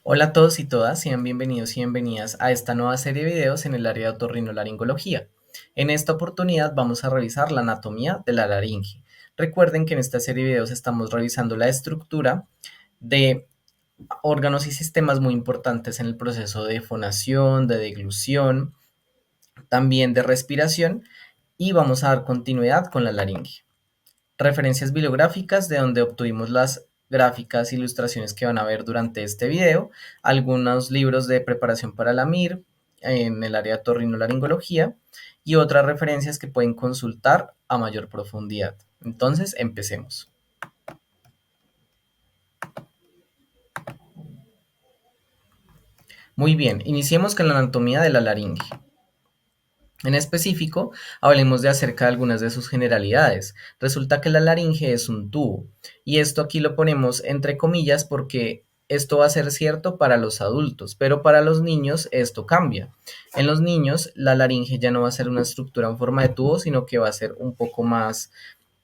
Hola a todos y todas, sean bienvenidos y bienvenidas a esta nueva serie de videos en el área de otorrinolaringología. En esta oportunidad vamos a revisar la anatomía de la laringe. Recuerden que en esta serie de videos estamos revisando la estructura de órganos y sistemas muy importantes en el proceso de fonación, de deglución, también de respiración y vamos a dar continuidad con la laringe. Referencias bibliográficas de donde obtuvimos las gráficas e ilustraciones que van a ver durante este video, algunos libros de preparación para la MIR en el área de otorrinolaringología y otras referencias que pueden consultar a mayor profundidad. Entonces, empecemos. Muy bien, iniciemos con la anatomía de la laringe. En específico, hablemos de acerca de algunas de sus generalidades. Resulta que la laringe es un tubo, y esto aquí lo ponemos entre comillas porque esto va a ser cierto para los adultos, pero para los niños esto cambia. En los niños, la laringe ya no va a ser una estructura en forma de tubo, sino que va a ser un poco más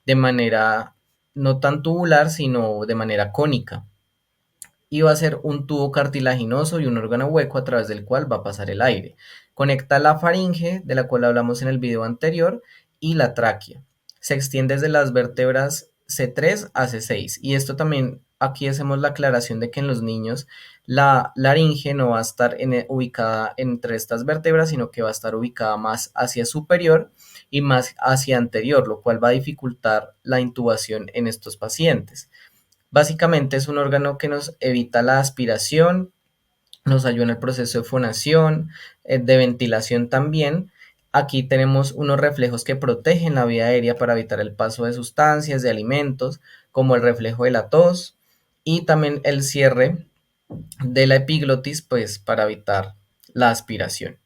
de manera no tan tubular, sino de manera cónica y va a ser un tubo cartilaginoso y un órgano hueco a través del cual va a pasar el aire. Conecta la faringe, de la cual hablamos en el video anterior, y la tráquea. Se extiende desde las vértebras C3 a C6 y esto también, aquí hacemos la aclaración de que en los niños la laringe no va a estar ubicada entre estas vértebras, sino que va a estar ubicada más hacia superior y más hacia anterior, lo cual va a dificultar la intubación en estos pacientes. Básicamente es un órgano que nos evita la aspiración, nos ayuda en el proceso de fonación, de ventilación también. Aquí tenemos unos reflejos que protegen la vía aérea para evitar el paso de sustancias, de alimentos, como el reflejo de la tos y también el cierre de la epiglotis, pues para evitar la aspiración.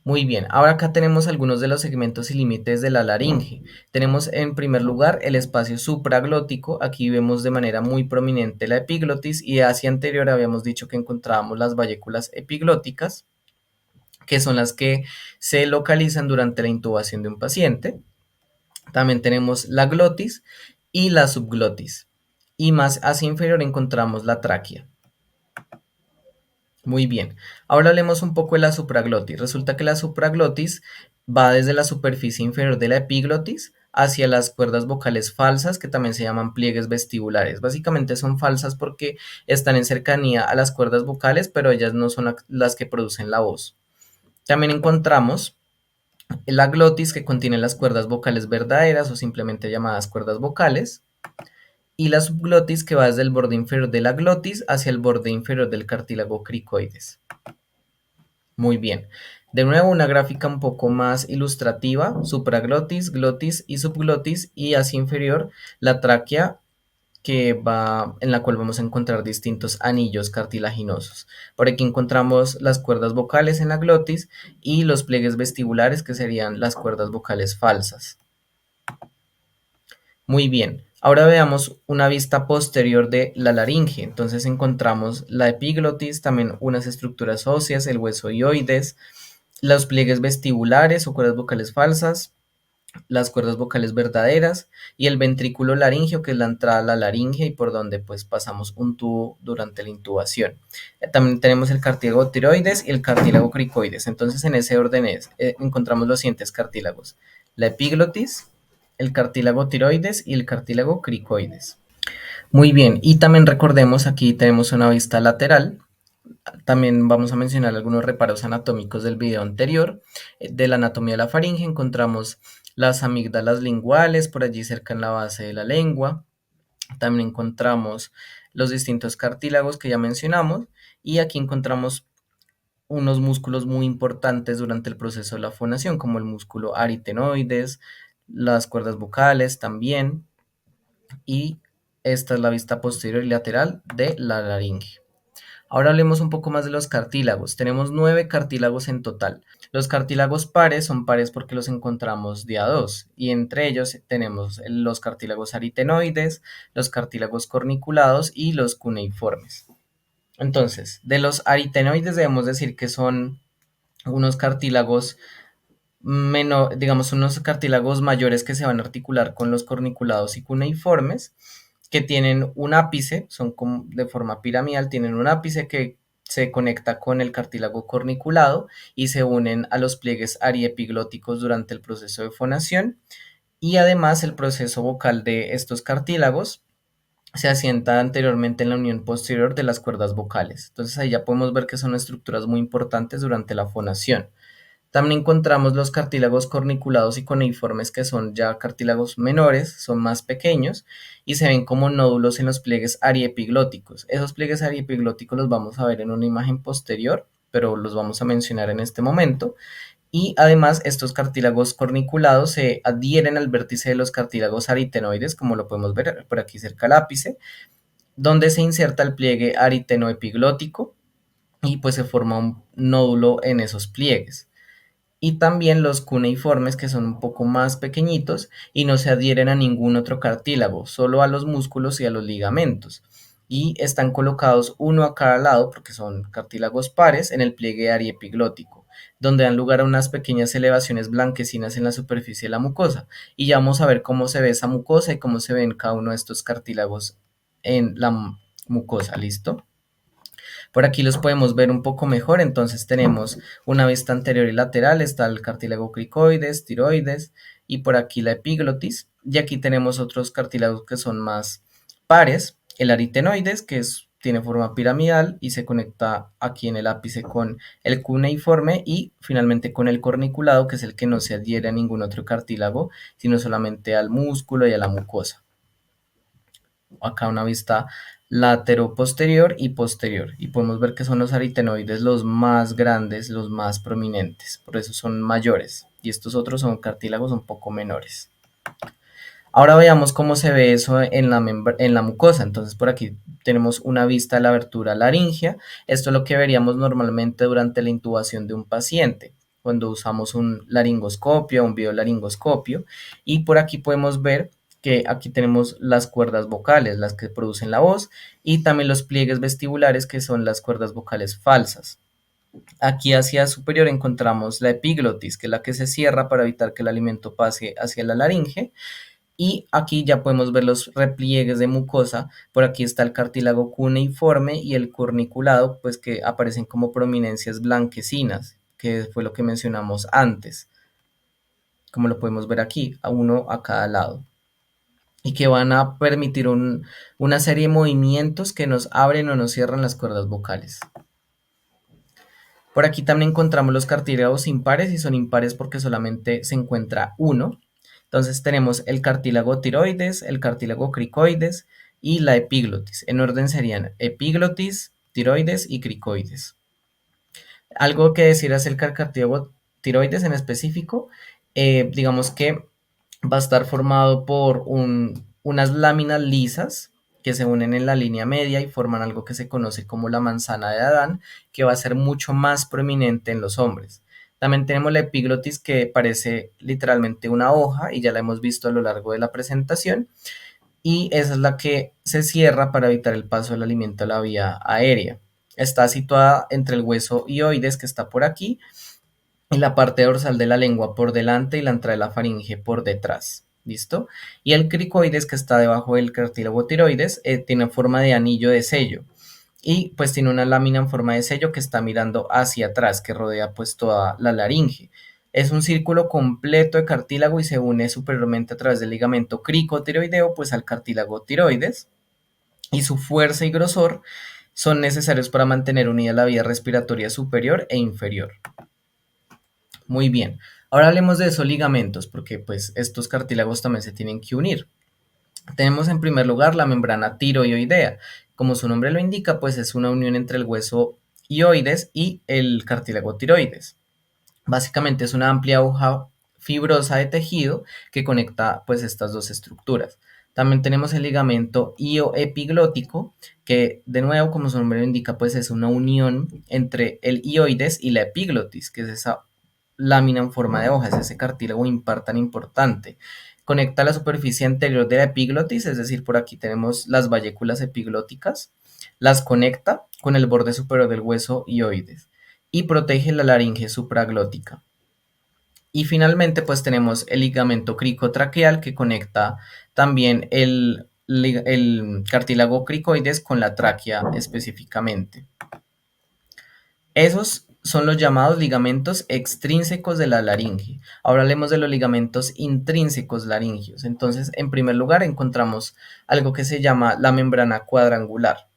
Muy bien, ahora acá tenemos algunos de los segmentos y límites de la laringe. Tenemos en primer lugar el espacio supraglótico, aquí vemos de manera muy prominente la epiglotis y hacia anterior habíamos dicho que encontrábamos las valléculas epiglóticas, que son las que se localizan durante la intubación de un paciente. También tenemos la glotis y la subglotis y más hacia inferior encontramos la tráquea. Muy bien, ahora hablemos un poco de la supraglotis. Resulta que la supraglotis va desde la superficie inferior de la epiglotis hacia las cuerdas vocales falsas, que también se llaman pliegues vestibulares. Básicamente son falsas porque están en cercanía a las cuerdas vocales, pero ellas no son las que producen la voz. También encontramos la glotis, que contiene las cuerdas vocales verdaderas o simplemente llamadas cuerdas vocales, y la subglotis, que va desde el borde inferior de la glotis hacia el borde inferior del cartílago cricoides. Muy bien. De nuevo, una gráfica un poco más ilustrativa, supraglotis, glotis y subglotis, y hacia inferior la tráquea en la cual vamos a encontrar distintos anillos cartilaginosos. Por aquí encontramos las cuerdas vocales en la glotis y los pliegues vestibulares, que serían las cuerdas vocales falsas. Muy bien. Ahora veamos una vista posterior de la laringe. Entonces encontramos la epiglotis, también unas estructuras óseas, el hueso hioides, los pliegues vestibulares o cuerdas vocales falsas, las cuerdas vocales verdaderas y el ventrículo laríngeo, que es la entrada a la laringe y por donde pues pasamos un tubo durante la intubación. También tenemos el cartílago tiroides y el cartílago cricoides. Entonces en ese orden encontramos los siguientes cartílagos: la epiglotis, el cartílago tiroides y el cartílago cricoides. Muy bien, y también recordemos, aquí tenemos una vista lateral. También vamos a mencionar algunos reparos anatómicos del video anterior. De la anatomía de la faringe encontramos las amígdalas linguales por allí cerca en la base de la lengua. También encontramos los distintos cartílagos que ya mencionamos y aquí encontramos unos músculos muy importantes durante el proceso de la fonación, como el músculo aritenoides, las cuerdas vocales también, y esta es la vista posterior y lateral de la laringe. Ahora hablemos un poco más de los cartílagos. Tenemos 9 cartílagos en total. Los cartílagos pares son pares porque los encontramos de a 2 y entre ellos tenemos los cartílagos aritenoides, los cartílagos corniculados y los cuneiformes. Entonces, de los aritenoides debemos decir que son unos cartílagos digamos unos cartílagos mayores que se van a articular con los corniculados y cuneiformes, que tienen un ápice, son como de forma piramidal, tienen un ápice que se conecta con el cartílago corniculado y se unen a los pliegues ariepiglóticos durante el proceso de fonación, y además el proceso vocal de estos cartílagos se asienta anteriormente en la unión posterior de las cuerdas vocales. Entonces ahí ya podemos ver que son estructuras muy importantes durante la fonación. También encontramos los cartílagos corniculados y cuneiformes, que son ya cartílagos menores, son más pequeños y se ven como nódulos en los pliegues ariepiglóticos. Esos pliegues ariepiglóticos los vamos a ver en una imagen posterior, pero los vamos a mencionar en este momento. Y además estos cartílagos corniculados se adhieren al vértice de los cartílagos aritenoides, como lo podemos ver por aquí cerca del ápice, donde se inserta el pliegue aritenoepiglótico y pues se forma un nódulo en esos pliegues. Y también los cuneiformes, que son un poco más pequeñitos y no se adhieren a ningún otro cartílago, solo a los músculos y a los ligamentos. Y están colocados uno a cada lado, porque son cartílagos pares, en el pliegue ariepiglótico, donde dan lugar a unas pequeñas elevaciones blanquecinas en la superficie de la mucosa. Y ya vamos a ver cómo se ve esa mucosa y cómo se ven cada uno de estos cartílagos en la mucosa. ¿Listo? Por aquí los podemos ver un poco mejor, entonces tenemos una vista anterior y lateral, está el cartílago cricoides, tiroides, y por aquí la epiglotis, y aquí tenemos otros cartílagos que son más pares, el aritenoides, que tiene forma piramidal y se conecta aquí en el ápice con el cuneiforme, y finalmente con el corniculado, que es el que no se adhiere a ningún otro cartílago, sino solamente al músculo y a la mucosa. Acá una vista lateroposterior y posterior, y podemos ver que son los aritenoides los más grandes, los más prominentes, por eso son mayores, y estos otros son cartílagos un poco menores. Ahora veamos cómo se ve eso en la mucosa. Entonces por aquí tenemos una vista de la abertura laringea. Esto es lo que veríamos normalmente durante la intubación de un paciente, cuando usamos un laringoscopio, un biolaringoscopio, y por aquí podemos ver que aquí tenemos las cuerdas vocales, las que producen la voz, y también los pliegues vestibulares, que son las cuerdas vocales falsas. Aquí hacia superior encontramos la epiglotis, que es la que se cierra para evitar que el alimento pase hacia la laringe. Y aquí ya podemos ver los repliegues de mucosa. Por aquí está el cartílago cuneiforme y el corniculado, pues que aparecen como prominencias blanquecinas, que fue lo que mencionamos antes, como lo podemos ver aquí, a uno a cada lado, y que van a permitir una serie de movimientos que nos abren o nos cierran las cuerdas vocales. Por aquí también encontramos los cartílagos impares, y son impares porque solamente se encuentra uno. Entonces tenemos el cartílago tiroides, el cartílago cricoides y la epiglotis. En orden serían epiglotis, tiroides y cricoides. Algo que decir acerca del cartílago tiroides en específico, digamos que va a estar formado por unas láminas lisas que se unen en la línea media y forman algo que se conoce como la manzana de Adán, que va a ser mucho más prominente en los hombres. También tenemos la epiglotis, que parece literalmente una hoja y ya la hemos visto a lo largo de la presentación, y esa es la que se cierra para evitar el paso del alimento a la vía aérea. Está situada entre el hueso hioides, que está por aquí, y la parte dorsal de la lengua por delante y la entrada de la faringe por detrás. ¿Listo? Y el cricoides, que está debajo del cartílago tiroides, tiene forma de anillo de sello, y pues tiene una lámina en forma de sello que está mirando hacia atrás, que rodea pues toda la laringe. Es un círculo completo de cartílago y se une superiormente a través del ligamento cricotiroideo pues al cartílago tiroides, y su fuerza y grosor son necesarios para mantener unida la vía respiratoria superior e inferior. Muy bien, ahora hablemos de esos ligamentos, porque pues estos cartílagos también se tienen que unir. Tenemos en primer lugar la membrana tiroidea. Como su nombre lo indica, pues es una unión entre el hueso hioides y el cartílago tiroides. Básicamente es una amplia hoja fibrosa de tejido que conecta pues estas dos estructuras. También tenemos el ligamento hioepiglótico, que de nuevo, como su nombre lo indica, pues es una unión entre el hioides y la epiglotis, que es esa lámina en forma de hoja, es ese cartílago impar tan importante. Conecta la superficie anterior de la epiglotis, es decir, por aquí tenemos las valléculas epiglóticas, las conecta con el borde superior del hueso hioides y protege la laringe supraglótica. Y finalmente pues tenemos el ligamento cricotraqueal, que conecta también el el cartílago cricoides con la tráquea específicamente. Esos son los llamados ligamentos extrínsecos de la laringe. Ahora hablemos de los ligamentos intrínsecos laringeos. Entonces, en primer lugar, encontramos algo que se llama la membrana cuadrangular.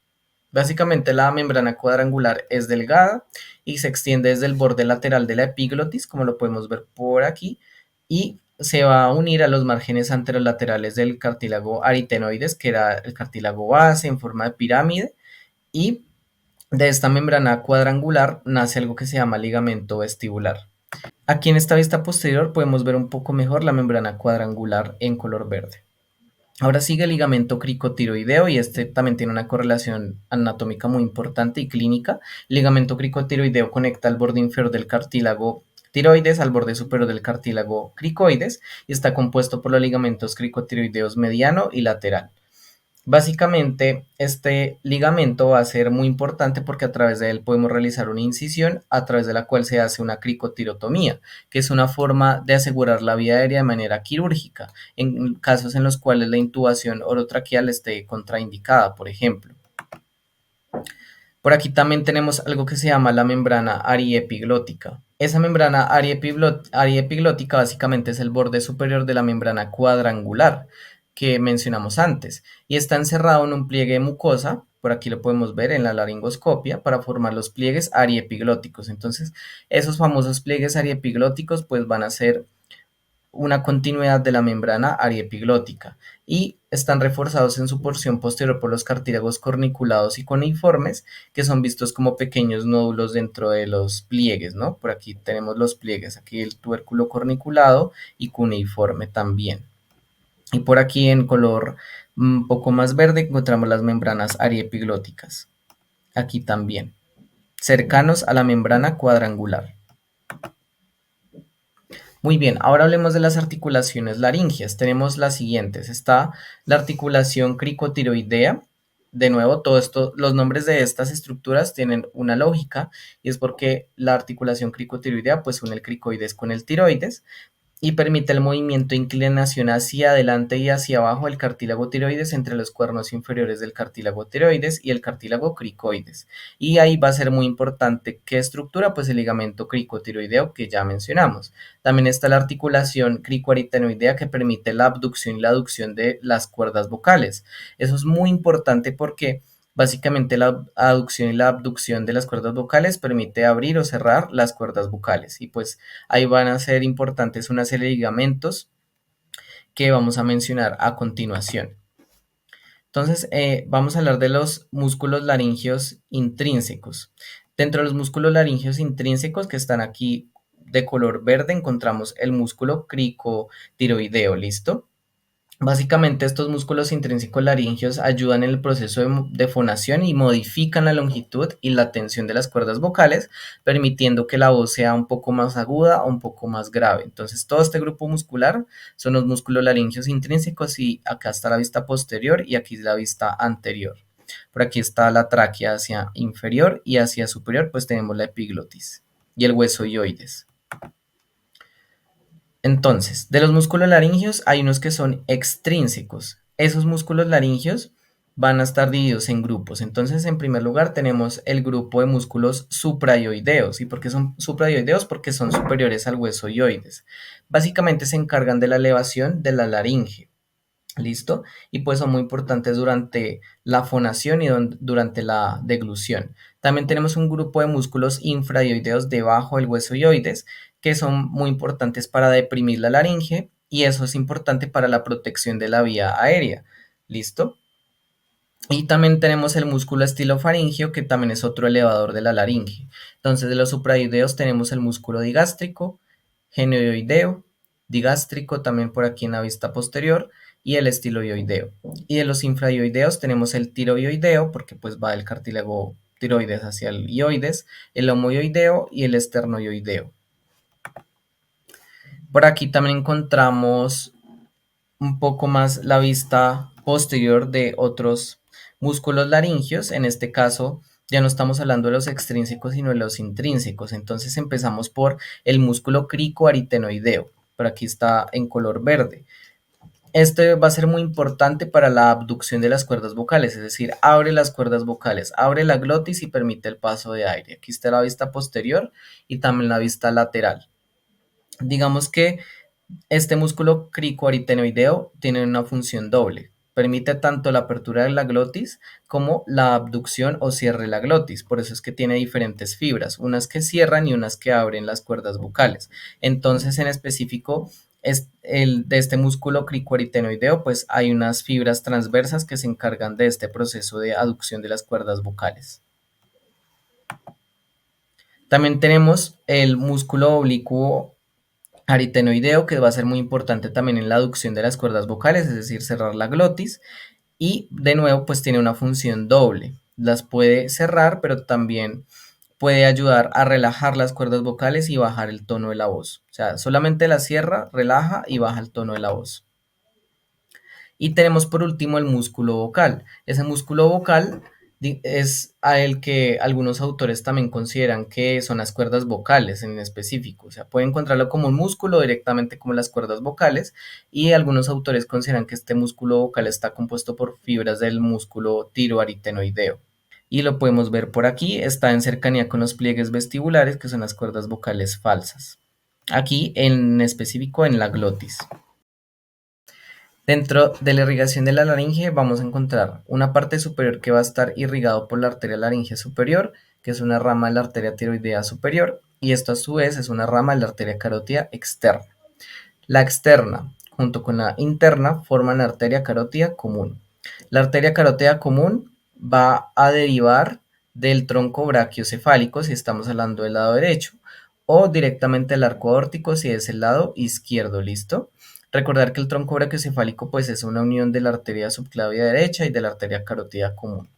Básicamente, la membrana cuadrangular es delgada y se extiende desde el borde lateral de la epiglotis, como lo podemos ver por aquí, y se va a unir a los márgenes anterolaterales del cartílago aritenoides, que era el cartílago base en forma de pirámide, y de esta membrana cuadrangular nace algo que se llama ligamento vestibular. Aquí en esta vista posterior podemos ver un poco mejor la membrana cuadrangular en color verde. Ahora sigue el ligamento cricotiroideo y este también tiene una correlación anatómica muy importante y clínica. El ligamento cricotiroideo conecta el borde inferior del cartílago tiroides al borde superior del cartílago cricoides y está compuesto por los ligamentos cricotiroideos mediano y lateral. Básicamente, este ligamento va a ser muy importante porque a través de él podemos realizar una incisión a través de la cual se hace una cricotirotomía, que es una forma de asegurar la vía aérea de manera quirúrgica, en casos en los cuales la intubación orotraqueal esté contraindicada, por ejemplo. Por aquí también tenemos algo que se llama la membrana ariepiglótica. Esa membrana ariepiglótica básicamente es el borde superior de la membrana cuadrangular que mencionamos antes y está encerrado en un pliegue de mucosa, por aquí lo podemos ver en la laringoscopia, para formar los pliegues ariepiglóticos. Entonces, esos famosos pliegues ariepiglóticos pues van a ser una continuidad de la membrana ariepiglótica y están reforzados en su porción posterior por los cartílagos corniculados y cuneiformes, que son vistos como pequeños nódulos dentro de los pliegues, ¿no? Por aquí tenemos los pliegues, aquí el tubérculo corniculado y cuneiforme también. Y por aquí en color un poco más verde encontramos las membranas ariepiglóticas, aquí también, cercanos a la membrana cuadrangular. Muy bien, ahora hablemos de las articulaciones laringeas. Tenemos las siguientes. Está la articulación cricotiroidea. De nuevo, todo esto, los nombres de estas estructuras tienen una lógica y es porque la articulación cricotiroidea pues une el cricoides con el tiroides y permite el movimiento de inclinación hacia adelante y hacia abajo del cartílago tiroides entre los cuernos inferiores del cartílago tiroides y el cartílago cricoides. Y ahí va a ser muy importante qué estructura, pues el ligamento cricotiroideo que ya mencionamos. También está la articulación cricoaritenoidea que permite la abducción y la aducción de las cuerdas vocales. Eso es muy importante porque básicamente la aducción y la abducción de las cuerdas vocales permite abrir o cerrar las cuerdas vocales y pues ahí van a ser importantes una serie de ligamentos que vamos a mencionar a continuación. Entonces, vamos a hablar de los músculos laringeos intrínsecos. Dentro de los músculos laringeos intrínsecos que están aquí de color verde encontramos el músculo cricotiroideo, ¿listo? Básicamente estos músculos intrínsecos laringeos ayudan en el proceso de fonación y modifican la longitud y la tensión de las cuerdas vocales, permitiendo que la voz sea un poco más aguda o un poco más grave. Entonces todo este grupo muscular son los músculos laringeos intrínsecos y acá está la vista posterior y aquí la vista anterior. Por aquí está la tráquea hacia inferior y hacia superior pues tenemos la epiglotis y el hueso hioides. Entonces, de los músculos laringeos hay unos que son extrínsecos. Esos músculos laringeos van a estar divididos en grupos. Entonces, en primer lugar tenemos el grupo de músculos supraioideos. ¿Y por qué son supraioideos? Porque son superiores al hueso hioides. Básicamente se encargan de la elevación de la laringe. ¿Listo? Y pues son muy importantes durante la fonación y durante la deglución. También tenemos un grupo de músculos infraioideos debajo del hueso hioides que son muy importantes para deprimir la laringe y eso es importante para la protección de la vía aérea. ¿Listo? Y también tenemos el músculo estilofaringeo que también es otro elevador de la laringe. Entonces de los supraioideos tenemos el músculo digástrico, genioideo, digástrico también por aquí en la vista posterior y el estiloioideo. Y de los infraioideos tenemos el tiroioideo porque pues va del cartílago tiroides hacia el ioides, el homoioideo y el esternoioideo. Por aquí también encontramos un poco más la vista posterior de otros músculos laringeos. En este caso ya no estamos hablando de los extrínsecos sino de los intrínsecos. Entonces empezamos por el músculo cricoaritenoideo. Por aquí está en color verde. Esto va a ser muy importante para la abducción de las cuerdas vocales, es decir, abre las cuerdas vocales, abre la glotis y permite el paso de aire. Aquí está la vista posterior y también la vista lateral. Digamos que este músculo cricoaritenoideo tiene una función doble. Permite tanto la apertura de la glotis como la abducción o cierre de la glotis. Por eso es que tiene diferentes fibras, unas que cierran y unas que abren las cuerdas vocales. Entonces, en específico, de este músculo cricoaritenoideo, pues hay unas fibras transversas que se encargan de este proceso de aducción de las cuerdas vocales. También tenemos el músculo oblicuo aritenoideo, que va a ser muy importante también en la aducción de las cuerdas vocales, es decir, cerrar la glotis. Y de nuevo, pues tiene una función doble. Las puede cerrar, pero también puede ayudar a relajar las cuerdas vocales y bajar el tono de la voz. O sea, solamente la cierra, relaja y baja el tono de la voz. Y tenemos por último el músculo vocal. Ese músculo vocal es a el que algunos autores también consideran que son las cuerdas vocales en específico. O sea, puede encontrarlo como un músculo directamente como las cuerdas vocales, y algunos autores consideran que este músculo vocal está compuesto por fibras del músculo tiroaritenoideo. Y lo podemos ver por aquí, está en cercanía con los pliegues vestibulares, que son las cuerdas vocales falsas. Aquí en específico en la glotis. Dentro de la irrigación de la laringe vamos a encontrar una parte superior que va a estar irrigado por la arteria laringe superior, que es una rama de la arteria tiroidea superior, y esto a su vez es una rama de la arteria carótida externa. La externa, junto con la interna, forman la arteria carótida común. La arteria carótida común va a derivar del tronco brachiocefálico si estamos hablando del lado derecho, o directamente del arco aórtico si es el lado izquierdo, ¿listo? Recordar que el tronco brachiocefálico pues es una unión de la arteria subclavia derecha y de la arteria carótida común.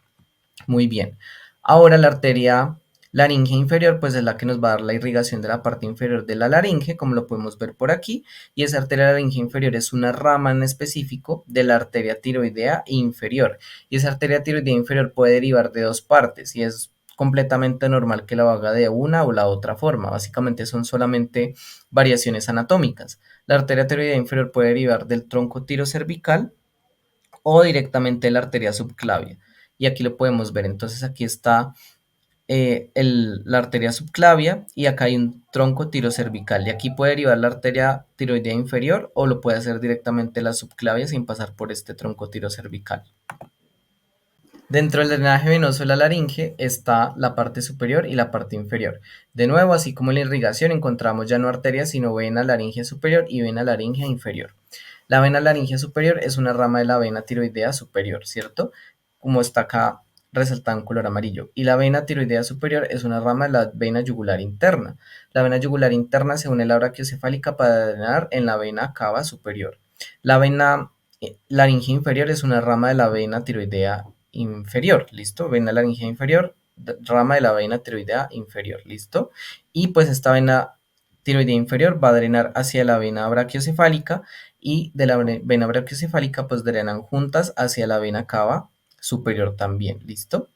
Muy bien. Ahora la arteria laringe inferior, pues es la que nos va a dar la irrigación de la parte inferior de la laringe, como lo podemos ver por aquí, y esa arteria laringe inferior es una rama en específico de la arteria tiroidea inferior, y esa arteria tiroidea inferior puede derivar de dos partes, y es completamente normal que la haga de una o la otra forma. Básicamente son solamente variaciones anatómicas. La arteria tiroidea inferior puede derivar del tronco tirocervical o directamente de la arteria subclavia. Y aquí lo podemos ver. Entonces aquí está la arteria subclavia y acá hay un tronco tirocervical. Y aquí puede derivar la arteria tiroidea inferior o lo puede hacer directamente la subclavia sin pasar por este tronco tirocervical. Dentro del drenaje venoso de la laringe está la parte superior y la parte inferior. De nuevo, así como en la irrigación, encontramos ya no arterias, sino vena laringe superior y vena laringe inferior. La vena laringe superior es una rama de la vena tiroidea superior, ¿cierto? Como está acá resaltado en color amarillo. Y la vena tiroidea superior es una rama de la vena yugular interna. La vena yugular interna se une a la brachiocefálica para drenar en la vena cava superior. La vena laringe inferior es una rama de la vena tiroidea inferior, ¿listo? Vena laringe inferior, rama de la vena tiroidea inferior, ¿listo? Y pues esta vena tiroidea inferior va a drenar hacia la vena brachiocefálica, y de la vena brachiocefálica pues drenan juntas hacia la vena cava superior también, ¿listo?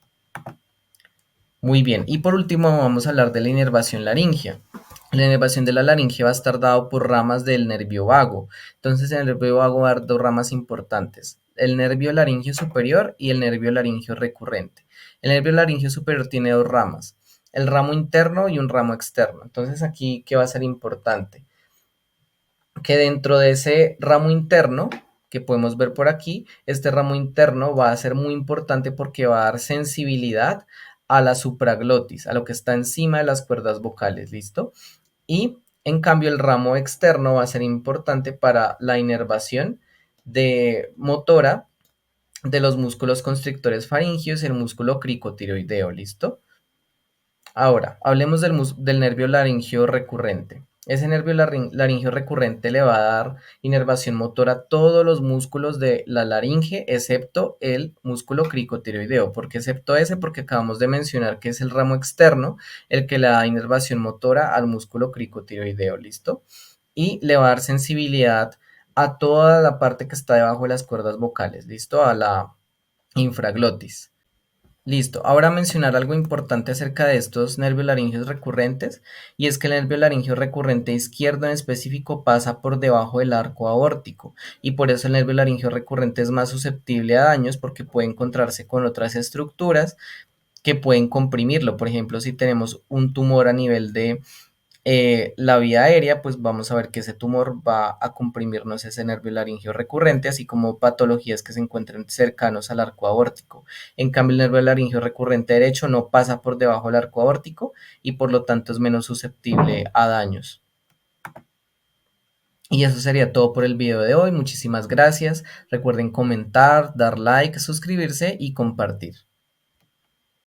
Muy bien, y por último vamos a hablar de la inervación laringea. La inervación de la laringe va a estar dado por ramas del nervio vago. Entonces en el nervio vago va a haber dos ramas importantes, el nervio laringio superior y el nervio laringio recurrente. El nervio laringio superior tiene dos ramas, el ramo interno y un ramo externo. Entonces aquí, ¿qué va a ser importante? Que dentro de ese ramo interno, que podemos ver por aquí, este ramo interno va a ser muy importante porque va a dar sensibilidad a la supraglotis, a lo que está encima de las cuerdas vocales, ¿listo? Y en cambio el ramo externo va a ser importante para la inervación de motora de los músculos constrictores faringios y el músculo cricotiroideo, ¿listo? Ahora, hablemos del nervio laringio recurrente. Ese nervio laringio recurrente le va a dar inervación motora a todos los músculos de la laringe, excepto el músculo cricotiroideo. ¿Por qué excepto ese? Porque acabamos de mencionar que es el ramo externo el que le da inervación motora al músculo cricotiroideo, ¿listo? Y le va a dar sensibilidad a toda la parte que está debajo de las cuerdas vocales, ¿listo? A la infraglotis. Listo. Ahora mencionar algo importante acerca de estos nervios laringeos recurrentes, y es que el nervio laringeo recurrente izquierdo en específico pasa por debajo del arco aórtico, y por eso el nervio laringeo recurrente es más susceptible a daños porque puede encontrarse con otras estructuras que pueden comprimirlo. Por ejemplo, si tenemos un tumor a nivel de la vía aérea, pues vamos a ver que ese tumor va a comprimirnos ese nervio laringeo recurrente, así como patologías que se encuentren cercanos al arco aórtico. En cambio, el nervio laringeo recurrente derecho no pasa por debajo del arco aórtico y por lo tanto es menos susceptible a daños. Y eso sería todo por el video de hoy. Muchísimas gracias. Recuerden comentar, dar like, suscribirse y compartir.